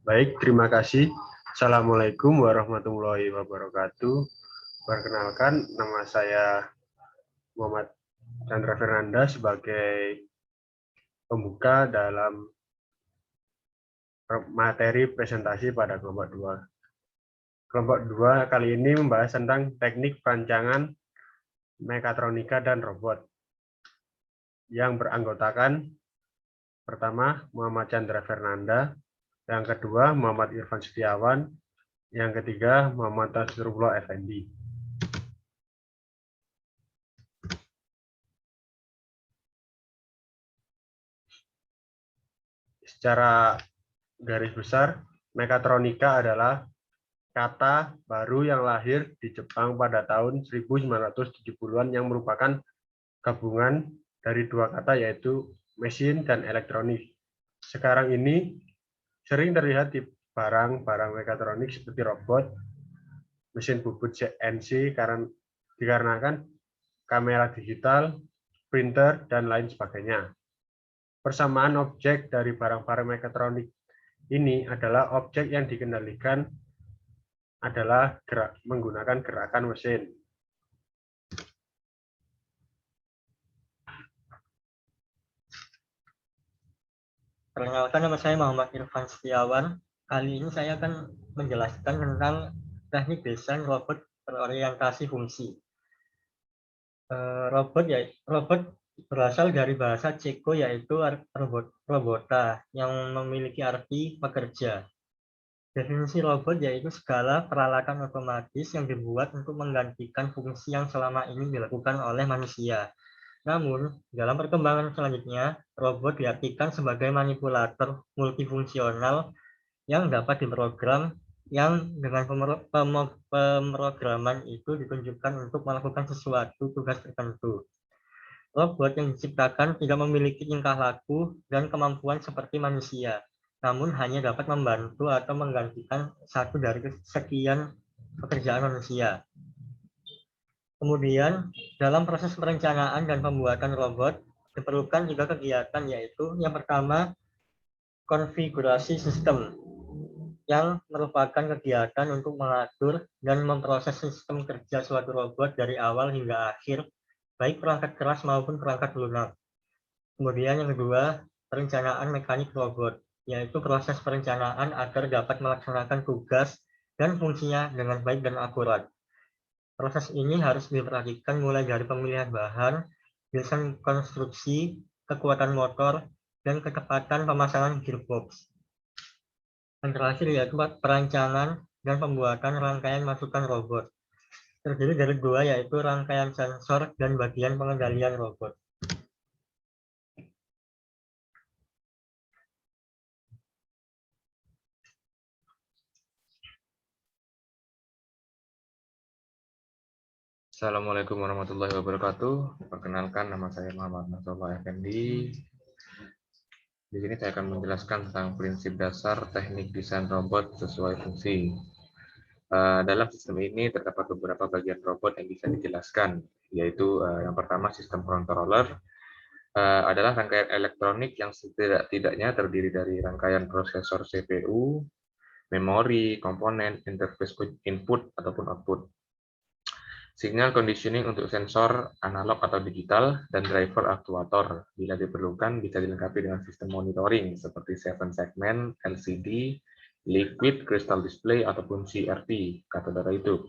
Baik, terima kasih. Assalamualaikum warahmatullahi wabarakatuh. Perkenalkan, nama saya Muhammad Chandra Fernanda sebagai pembuka dalam materi presentasi pada kelompok 2. Kelompok 2 kali ini membahas tentang teknik perancangan mekatronika dan robot yang beranggotakan pertama Muhammad Chandra Fernanda, yang kedua Muhammad Irfan Setiawan, yang ketiga Muhammad Tasrullah Effendi. Secara garis besar, mekatronika adalah kata baru yang lahir di Jepang pada tahun 1970-an yang merupakan gabungan dari dua kata yaitu mesin dan elektronik. Sekarang ini sering terlihat di barang-barang mekatronik seperti robot, mesin bubut CNC dikarenakan kamera digital, printer, dan lain sebagainya. Persamaan objek dari barang-barang mekatronik ini adalah objek yang dikendalikan adalah menggunakan gerakan mesin. Perkenalkan, nama saya Muhammad Irfan Setiawan. Kali ini saya akan menjelaskan tentang teknik desain robot berorientasi fungsi. Robot berasal dari bahasa Ceko yaitu robota yang memiliki arti pekerja. Definisi robot yaitu segala peralatan otomatis yang dibuat untuk menggantikan fungsi yang selama ini dilakukan oleh manusia. Namun, dalam perkembangan selanjutnya, robot diartikan sebagai manipulator multifungsional yang dapat diprogram, yang dengan pemrograman itu ditunjukkan untuk melakukan sesuatu tugas tertentu. Robot yang diciptakan tidak memiliki tingkah laku dan kemampuan seperti manusia, namun hanya dapat membantu atau menggantikan satu dari sekian pekerjaan manusia. Kemudian, dalam proses perencanaan dan pembuatan robot, diperlukan juga kegiatan yaitu yang pertama, konfigurasi sistem, yang merupakan kegiatan untuk mengatur dan memproses sistem kerja suatu robot dari awal hingga akhir, baik perangkat keras maupun perangkat lunak. Kemudian yang kedua, perencanaan mekanik robot, yaitu proses perencanaan agar dapat melaksanakan tugas dan fungsinya dengan baik dan akurat. Proses ini harus diperhatikan mulai dari pemilihan bahan, desain konstruksi, kekuatan motor, dan kecepatan pemasangan gearbox. Yang terakhir yaitu perancangan dan pembuatan rangkaian masukan robot. Terdiri dari dua yaitu rangkaian sensor dan bagian pengendalian robot. Assalamualaikum warahmatullahi wabarakatuh. Perkenalkan, nama saya Muhammad Tasrullah Effendi. Di sini saya akan menjelaskan tentang prinsip dasar teknik desain robot sesuai fungsi. Dalam sistem ini terdapat beberapa bagian robot yang bisa dijelaskan, yaitu yang pertama sistem controller adalah rangkaian elektronik yang setidak-tidaknya terdiri dari rangkaian prosesor CPU, memori, komponen, interface input ataupun output. Signal conditioning untuk sensor analog atau digital, dan driver aktuator. Bila diperlukan, bisa dilengkapi dengan sistem monitoring seperti 7 segment, LCD, liquid crystal display, ataupun CRT, kata itu.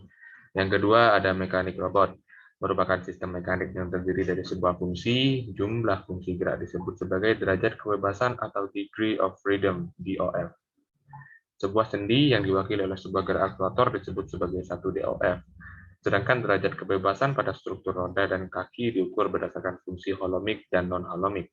Yang kedua, ada mekanik robot. Merupakan sistem mekanik yang terdiri dari sebuah fungsi, jumlah fungsi gerak disebut sebagai derajat kebebasan atau degree of freedom, DOF. Sebuah sendi yang diwakili oleh sebuah gerak aktuator disebut sebagai satu DOF. Sedangkan derajat kebebasan pada struktur roda dan kaki diukur berdasarkan fungsi holomik dan non-holomik.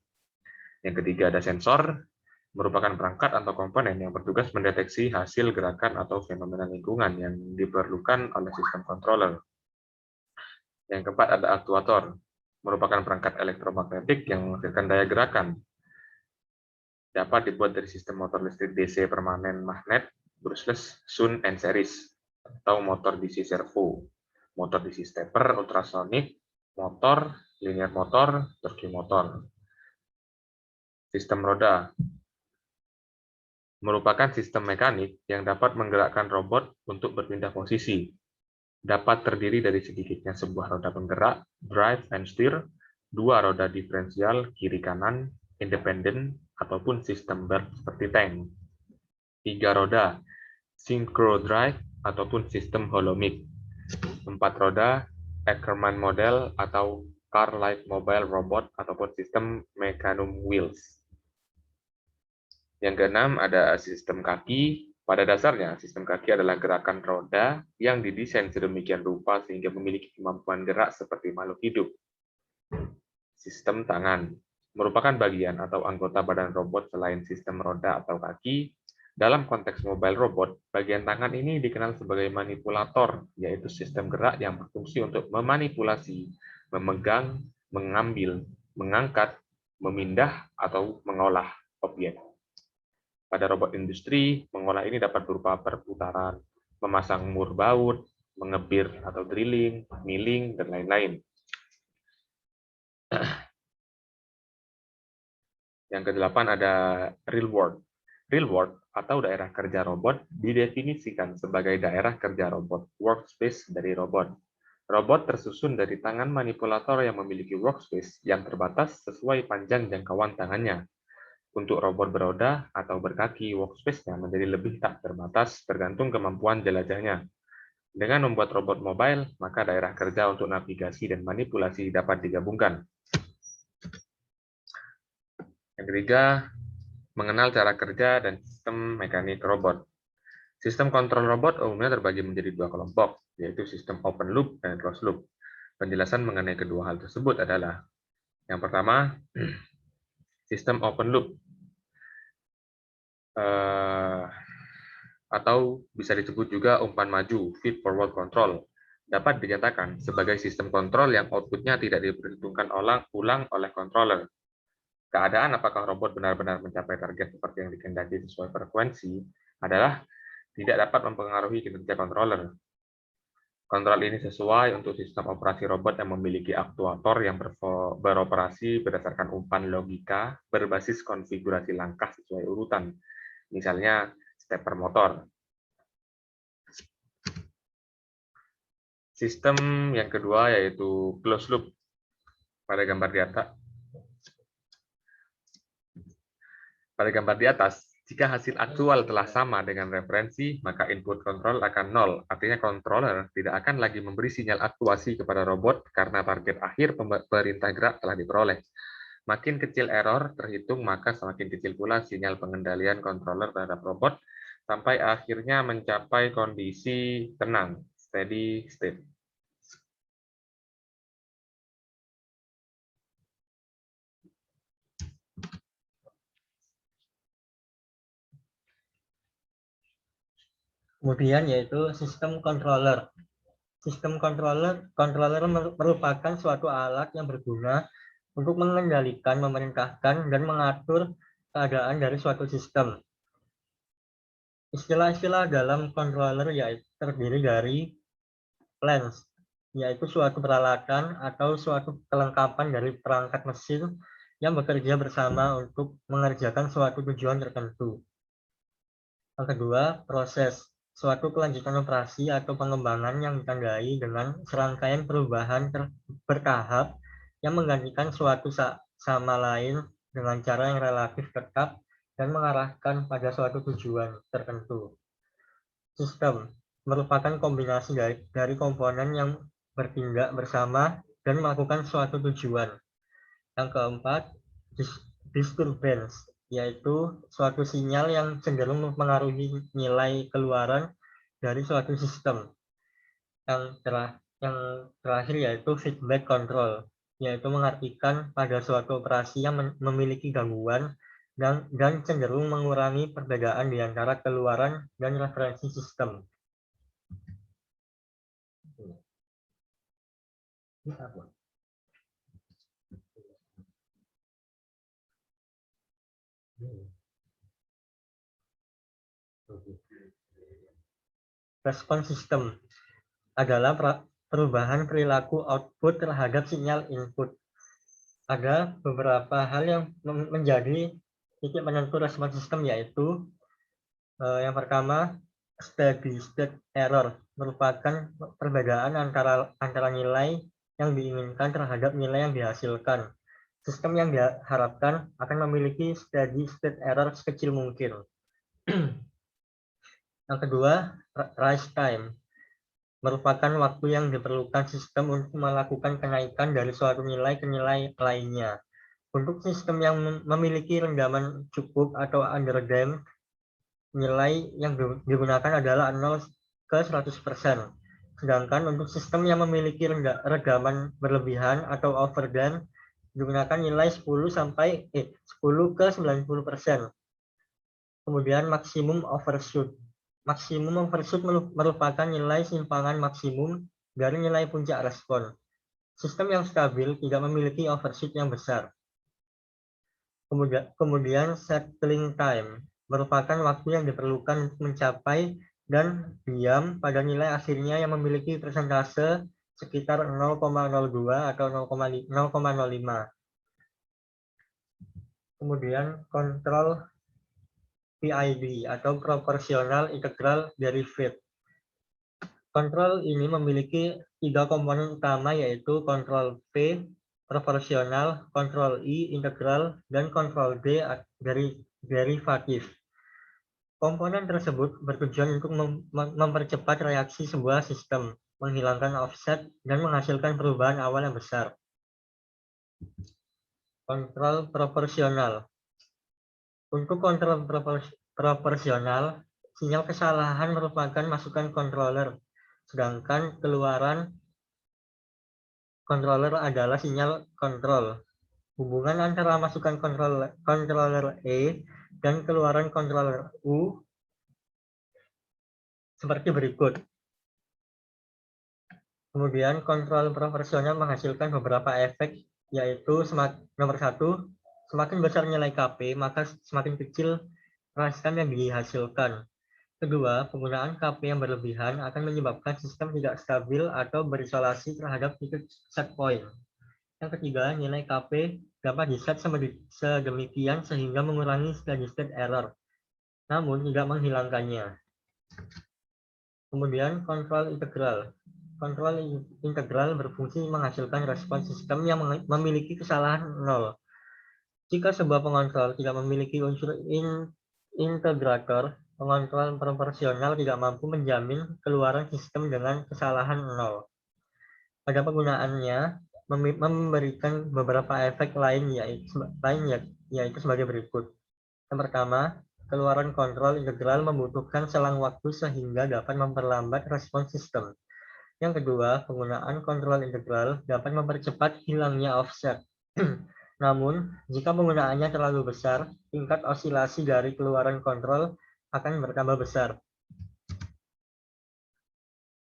Yang ketiga ada sensor, merupakan perangkat atau komponen yang bertugas mendeteksi hasil gerakan atau fenomena lingkungan yang diperlukan oleh sistem controller. Yang keempat ada aktuator, merupakan perangkat elektromagnetik yang menghasilkan daya gerakan. Dapat dibuat dari sistem motor listrik DC permanen magnet, brushless, Sun, and series, atau motor DC servo, motor DC stepper ultrasonik, motor linear motor, torque motor. Sistem roda merupakan sistem mekanik yang dapat menggerakkan robot untuk berpindah posisi. Dapat terdiri dari sedikitnya sebuah roda penggerak, drive and steer, dua roda diferensial kiri kanan, independen, ataupun sistem belt seperti tank. Tiga roda, synchro drive, ataupun sistem holomic. 4 roda, Ackermann model atau car-like mobile robot ataupun sistem mecanum wheels. Yang keenam ada sistem kaki. Pada dasarnya, sistem kaki adalah gerakan roda yang didesain sedemikian rupa sehingga memiliki kemampuan gerak seperti makhluk hidup. Sistem tangan merupakan bagian atau anggota badan robot selain sistem roda atau kaki. Dalam konteks mobile robot, bagian tangan ini dikenal sebagai manipulator, yaitu sistem gerak yang berfungsi untuk memanipulasi, memegang, mengambil, mengangkat, memindah, atau mengolah objek. Pada robot industri, mengolah ini dapat berupa perputaran, memasang mur baut, mengebir atau drilling, milling, dan lain-lain. Yang kedelapan ada real world. Real world atau daerah kerja robot didefinisikan sebagai daerah kerja robot, workspace dari robot. Robot tersusun dari tangan manipulator yang memiliki workspace yang terbatas sesuai panjang jangkauan tangannya. Untuk robot beroda atau berkaki, workspace-nya menjadi lebih tak terbatas tergantung kemampuan jelajahnya. Dengan membuat robot mobile, maka daerah kerja untuk navigasi dan manipulasi dapat digabungkan. Yang ketiga, mengenal cara kerja dan sistem mekanik robot. Sistem kontrol robot umumnya terbagi menjadi dua kelompok, yaitu sistem open loop dan closed loop. Penjelasan mengenai kedua hal tersebut adalah, yang pertama, sistem open loop, atau bisa disebut juga umpan maju, feed forward control, dapat dinyatakan sebagai sistem kontrol yang outputnya tidak diperhitungkan ulang oleh controller. Keadaan apakah robot benar-benar mencapai target seperti yang dikehendaki sesuai frekuensi adalah tidak dapat mempengaruhi kinerja controller. Kontrol ini sesuai untuk sistem operasi robot yang memiliki aktuator yang beroperasi berdasarkan umpan logika berbasis konfigurasi langkah sesuai urutan. Misalnya, stepper motor. Sistem yang kedua yaitu closed loop. Pada gambar di atas, jika hasil aktual telah sama dengan referensi, maka input control akan nol. Artinya controller tidak akan lagi memberi sinyal aktuasi kepada robot karena target akhir perintah gerak telah diperoleh. Makin kecil error terhitung, maka semakin kecil pula sinyal pengendalian controller terhadap robot sampai akhirnya mencapai kondisi tenang, steady state. Kemudian yaitu sistem controller. Sistem controller merupakan suatu alat yang berguna untuk mengendalikan, memerintahkan, dan mengatur keadaan dari suatu sistem. Istilah-istilah dalam controller yaitu terdiri dari plans, yaitu suatu peralatan atau suatu kelengkapan dari perangkat mesin yang bekerja bersama untuk mengerjakan suatu tujuan tertentu. Yang kedua, proses, suatu kelanjutan operasi atau pengembangan yang ditandai dengan serangkaian perubahan bertahap yang menggantikan suatu sama lain dengan cara yang relatif tetap dan mengarahkan pada suatu tujuan tertentu. Sistem merupakan kombinasi dari komponen yang bertindak bersama dan melakukan suatu tujuan. Yang keempat, disturbance, yaitu suatu sinyal yang cenderung mempengaruhi nilai keluaran dari suatu sistem. Yang terakhir yaitu feedback control, yaitu mengartikan pada suatu operasi yang memiliki gangguan dan cenderung mengurangi perbedaan di antara keluaran dan referensi sistem. Respon sistem adalah perubahan perilaku output terhadap sinyal input. ada beberapa hal yang menjadi titik penentu respon sistem, yaitu yang pertama, steady state error merupakan perbedaan antara nilai yang diinginkan terhadap nilai yang dihasilkan. Sistem yang diharapkan akan memiliki steady state error sekecil mungkin. Yang kedua, rise time merupakan waktu yang diperlukan sistem untuk melakukan kenaikan dari suatu nilai ke nilai lainnya. Untuk sistem yang memiliki rendaman cukup atau underdamped, nilai yang digunakan adalah 0 ke 100%. Sedangkan untuk sistem yang memiliki rendaman berlebihan atau overdamped, digunakan nilai 10 ke 90%. Kemudian maksimum overshoot. Maksimum overshoot merupakan nilai simpangan maksimum dari nilai puncak respon. Sistem yang stabil tidak memiliki overshoot yang besar. Kemudian settling time merupakan waktu yang diperlukan untuk mencapai dan diam pada nilai akhirnya yang memiliki persentase sekitar 0,02 atau 0,05. Kemudian kontrol PID atau proportional integral derivative. Kontrol ini memiliki 3 komponen utama, yaitu kontrol P, proporsional, kontrol I, integral, dan kontrol D dari derivatif. Komponen tersebut bertujuan untuk mempercepat reaksi sebuah sistem, menghilangkan offset, dan menghasilkan perubahan awal yang besar. Kontrol proporsional. Untuk kontrol proporsional, sinyal kesalahan merupakan masukan controller, sedangkan keluaran controller adalah sinyal kontrol. Hubungan antara masukan controller E dan keluaran controller U seperti berikut. Kemudian kontrol proporsional menghasilkan beberapa efek, yaitu nomor 1, semakin besar nilai KP, maka semakin kecil rise time yang dihasilkan. Kedua, penggunaan KP yang berlebihan akan menyebabkan sistem tidak stabil atau berisolasi terhadap titik set point. Yang ketiga, nilai KP dapat diset sedemikian sehingga mengurangi steady state error, namun tidak menghilangkannya. Kemudian kontrol integral. Kontrol integral berfungsi menghasilkan respon sistem yang memiliki kesalahan 0. Jika sebuah pengontrol tidak memiliki unsur integrator, pengontrol proporsional tidak mampu menjamin keluaran sistem dengan kesalahan 0. Pada penggunaannya, memberikan beberapa efek lain yaitu sebagai berikut. Yang pertama, keluaran kontrol integral membutuhkan selang waktu sehingga dapat memperlambat respon sistem. Yang kedua, penggunaan kontrol integral dapat mempercepat hilangnya offset. Namun, jika penggunaannya terlalu besar, tingkat osilasi dari keluaran kontrol akan bertambah besar.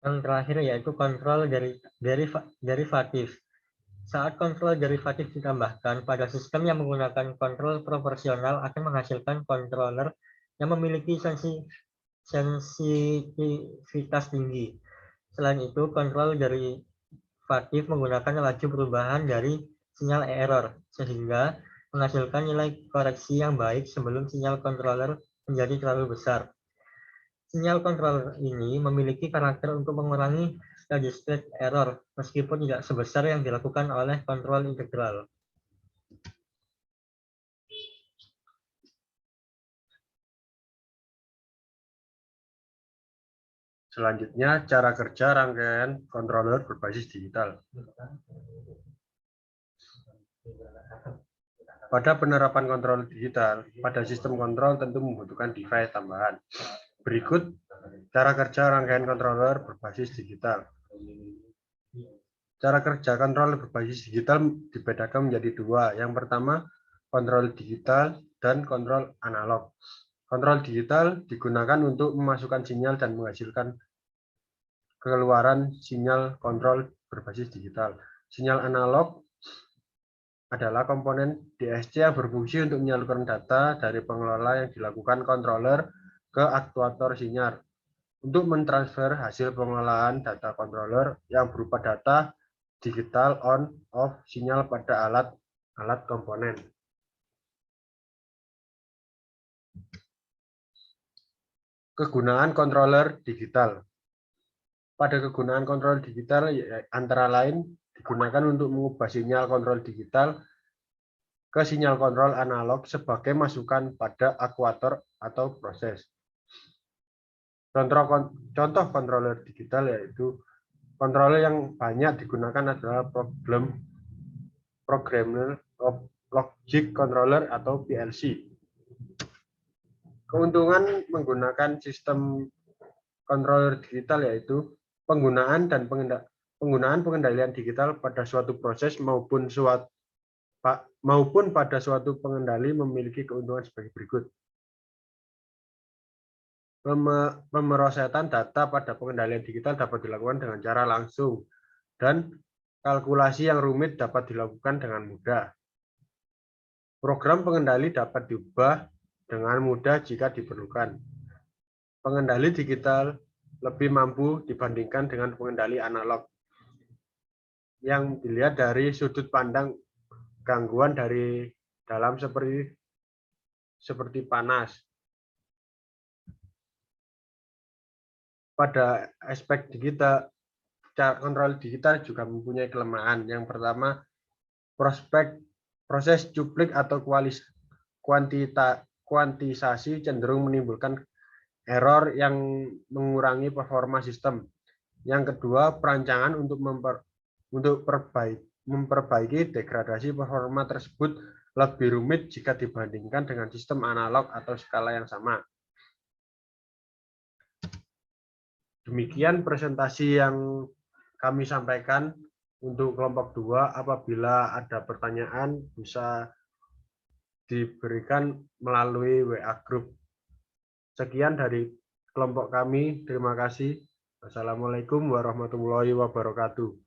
Yang terakhir yaitu kontrol derivatif. Saat kontrol derivatif ditambahkan pada sistem yang menggunakan kontrol proporsional akan menghasilkan controller yang memiliki sensitivitas tinggi. Selain itu, kontrol derivatif menggunakan laju perubahan dari sinyal error, sehingga menghasilkan nilai koreksi yang baik sebelum sinyal controller menjadi terlalu besar. Sinyal controller ini memiliki karakter untuk mengurangi steady state error, meskipun tidak sebesar yang dilakukan oleh kontrol integral. Selanjutnya, cara kerja rangkaian controller berbasis digital. Pada penerapan kontrol digital, pada sistem kontrol tentu membutuhkan device tambahan. Berikut cara kerja rangkaian controller berbasis digital. Cara kerja controller berbasis digital dibedakan menjadi dua. Yang pertama, kontrol digital dan kontrol analog. Kontrol digital digunakan untuk memasukkan sinyal dan menghasilkan keluaran sinyal kontrol berbasis digital. Sinyal analog adalah komponen DSC yang berfungsi untuk menyalurkan data dari pengelola yang dilakukan controller ke aktuator sinyal untuk mentransfer hasil pengelolaan data controller yang berupa data digital on/off sinyal pada alat alat komponen. Kegunaan controller digital. Pada kegunaan kontrol digital antara lain digunakan untuk mengubah sinyal kontrol digital ke sinyal kontrol analog sebagai masukan pada aktuator atau proses. Contoh controller digital yaitu controller yang banyak digunakan adalah programmable logic controller atau PLC. Keuntungan menggunakan sistem controller digital yaitu penggunaan pengendalian digital pada suatu proses maupun pada suatu pengendali memiliki keuntungan sebagai berikut. Pemerosetan data pada pengendalian digital dapat dilakukan dengan cara langsung dan kalkulasi yang rumit dapat dilakukan dengan mudah. Program pengendali dapat diubah dengan mudah jika diperlukan. Pengendali digital lebih mampu dibandingkan dengan pengendali analog. Yang dilihat dari sudut pandang gangguan dari dalam seperti panas. Pada aspek digital, kontrol digital juga mempunyai kelemahan. Yang pertama, proses cuplik atau kuantisasi cenderung menimbulkan error yang mengurangi performa sistem. Yang kedua, perancangan untuk memperbaiki degradasi performa tersebut lebih rumit jika dibandingkan dengan sistem analog atau skala yang sama. Demikian presentasi yang kami sampaikan untuk kelompok 2. Apabila ada pertanyaan bisa diberikan melalui WA Group. Sekian dari kelompok kami. Terima kasih. Wassalamualaikum warahmatullahi wabarakatuh.